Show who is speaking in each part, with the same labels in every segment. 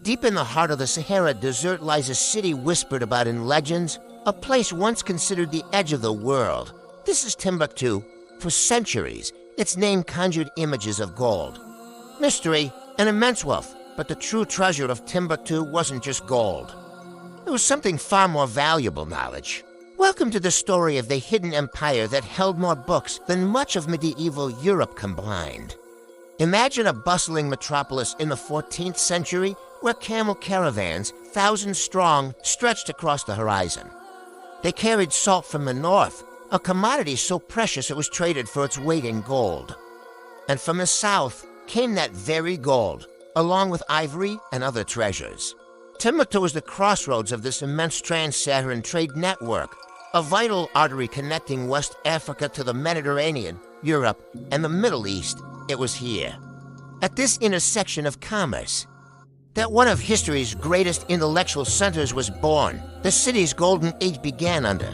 Speaker 1: Deep in the heart of the Sahara Desert lies a city whispered about in legends, a place once considered the edge of the world. This is Timbuktu. For centuries, its name conjured images of gold, mystery, and immense wealth. But the true treasure of Timbuktu wasn't just gold. It was something far more valuable: knowledge. Welcome to the story of the hidden empire that held more books than much of medieval Europe combined. Imagine a bustling metropolis in the 14th century where camel caravans, thousands strong, stretched across the horizon. They carried salt from the north, a commodity so precious it was traded for its weight in gold. And from the south came that very gold, along with ivory and other treasures. Timbuktu was the crossroads of this immense trans-Saharan trade network, a vital artery connecting West Africa to the Mediterranean, Europe, and the Middle East. It was here, at this intersection of commerce, that one of history's greatest intellectual centers was born. The city's golden age began under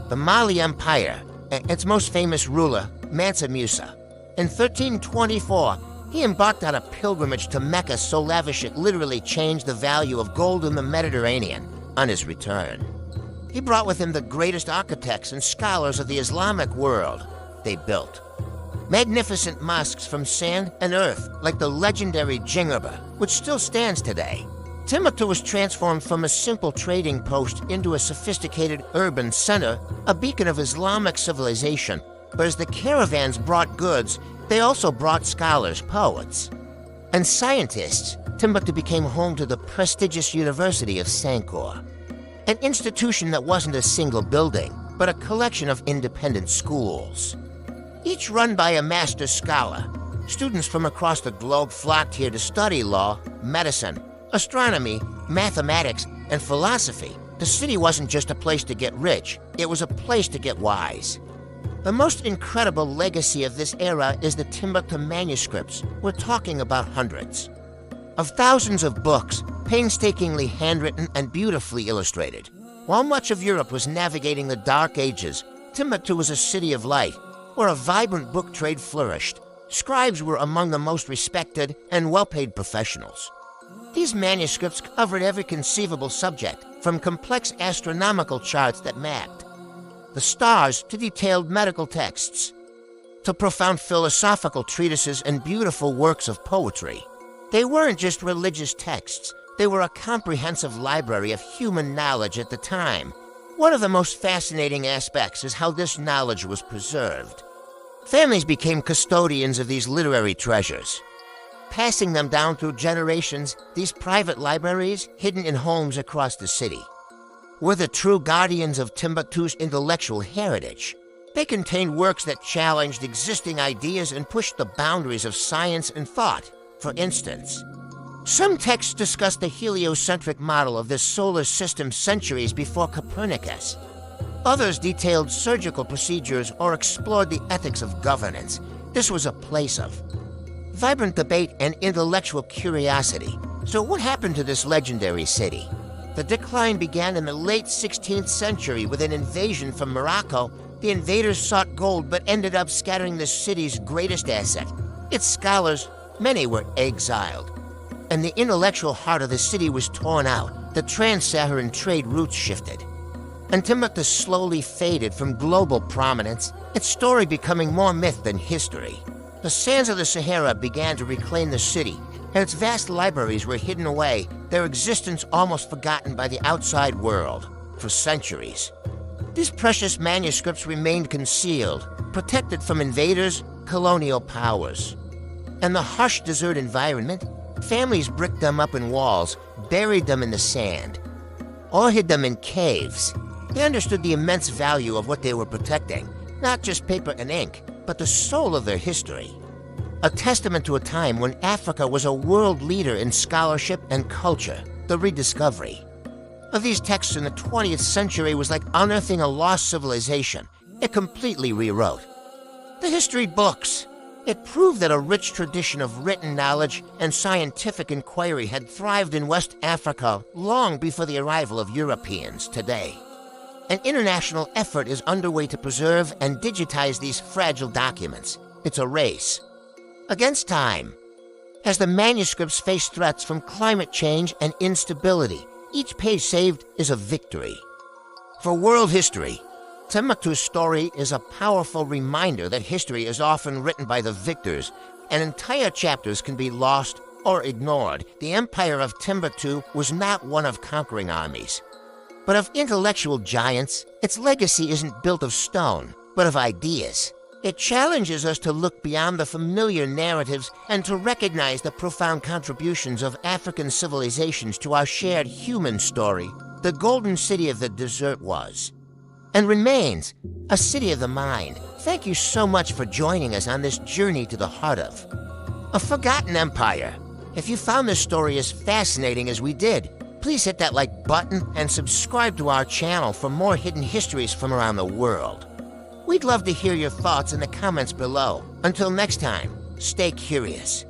Speaker 1: the Mali Empire, and its most famous ruler, Mansa Musa. In 1324, he embarked on a pilgrimage to Mecca so lavish it literally changed the value of gold in the Mediterranean. On his return, he brought with him the greatest architects and scholars of the Islamic world. They built magnificent mosques from sand and earth, like the legendary Djingueber, which still stands today. Timbuktu was transformed from a simple trading post into a sophisticated urban center, a beacon of Islamic civilization. But as the caravans brought goods, they also brought scholars, poets, and scientists. Timbuktu became home to the prestigious University of Sankore, an institution that wasn't a single building, but a collection of independent schools, each run by a master scholar. Students from across the globe flocked here to study law, medicine, astronomy, mathematics, and philosophy. The city wasn't just a place to get rich, it was a place to get wise. The most incredible legacy of this era is the Timbuktu manuscripts. We're talking about hundreds of thousands of books, painstakingly handwritten and beautifully illustrated. While much of Europe was navigating the Dark Ages, Timbuktu was a city of light, where a vibrant book trade flourished. Scribes were among the most respected and well-paid professionals. These manuscripts covered every conceivable subject, from complex astronomical charts that mapped the stars to detailed medical texts, to profound philosophical treatises and beautiful works of poetry. They weren't just religious texts, they were a comprehensive library of human knowledge at the time. One of the most fascinating aspects is how this knowledge was preserved. Families became custodians of these literary treasures, passing them down through generations. These private libraries, hidden in homes across the city, were the true guardians of Timbuktu's intellectual heritage. They contained works that challenged existing ideas and pushed the boundaries of science and thought. For instance, some texts discuss the heliocentric model of this solar system centuries before Copernicus. Others detailed surgical procedures or explored the ethics of governance. This was a place of vibrant debate and intellectual curiosity. So what happened to this legendary city? The decline began in the late 16th century with an invasion from Morocco. The invaders sought gold but ended up scattering the city's greatest asset, its scholars. Many were exiled, and the intellectual heart of the city was torn out. The trans-Saharan trade routes shifted, and Timbuktu slowly faded from global prominence, its story becoming more myth than history. The sands of the Sahara began to reclaim the city, and its vast libraries were hidden away, their existence almost forgotten by the outside world. For centuries, these precious manuscripts remained concealed, protected from invaders, colonial powers. And the harsh desert environment, families bricked them up in walls, buried them in the sand, or hid them in caves. They understood the immense value of what they were protecting, not just paper and ink, but the soul of their history. A testament to a time when Africa was a world leader in scholarship and culture. The rediscovery of these texts in the 20th century was like unearthing a lost civilization. It completely rewrote the history books. It proved that a rich tradition of written knowledge and scientific inquiry had thrived in West Africa long before the arrival of Europeans. Today, an international effort is underway to preserve and digitize these fragile documents. It's a race against time, As the manuscripts face threats from climate change and instability, each page saved is a victory. For world history, Timbuktu's story is a powerful reminder that history is often written by the victors, and entire chapters can be lost or ignored. The empire of Timbuktu was not one of conquering armies, but of intellectual giants. Its legacy isn't built of stone, but of ideas. It challenges us to look beyond the familiar narratives and to recognize the profound contributions of African civilizations to our shared human story. The golden city of the desert was, and remains, a city of the mind. Thank you so much for joining us on this journey to the heart of a forgotten empire. If you found this story as fascinating as we did, please hit that like button and subscribe to our channel for more hidden histories from around the world. We'd love to hear your thoughts in the comments below. Until next time, stay curious.